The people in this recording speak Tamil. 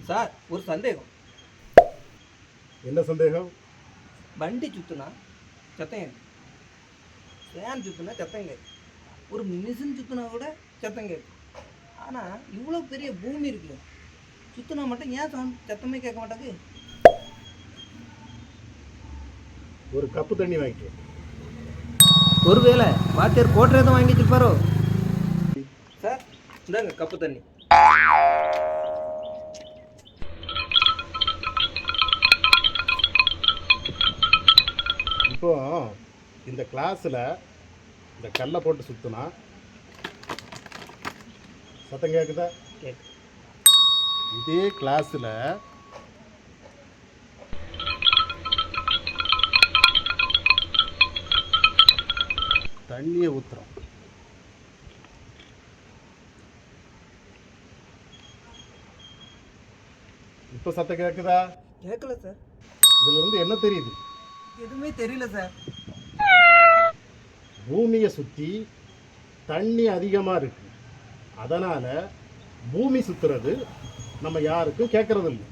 சார் ஒரு சந்தேகம். என்ன சந்தேகம்? வண்டி சுற்றுனா சத்தம் கேட்கும், ஃபேன் சுற்றுனா சத்தம் கேட்கும், ஒரு மிஷின் சுற்றுனா கூட சத்தம் கேட்கும். ஆனால் இவ்வளோ பெரிய பூமி இருக்கு, சுற்றுனா மட்டும் ஏன் சத்தமே கேட்க மாட்டாங்க? ஒரு கப்பு தண்ணி வாங்கிட்டு ஒருவேளை வாத்தியார் கோட்டரை தான் வாங்கி வச்சிருப்பாரோ? சார் இந்தாங்க கப்பு தண்ணி. இப்போ இந்த கிளாஸில் இந்த கல்லை போட்டு சுற்றினா சத்தம் கேட்குதா? கேட்கு. இதே கிளாஸில் தண்ணியை ஊற்றுறோம், இப்போ சத்தம் கேட்குதா? கேட்கல சார். இதுல இருந்து என்ன தெரியுது? எதுவுமே தெரியல சார். பூமியை சுற்றி தண்ணி அதிகமாக இருக்கு, அதனால பூமி சுத்துறது நம்ம யாருக்கும் கேட்கறது இல்லை.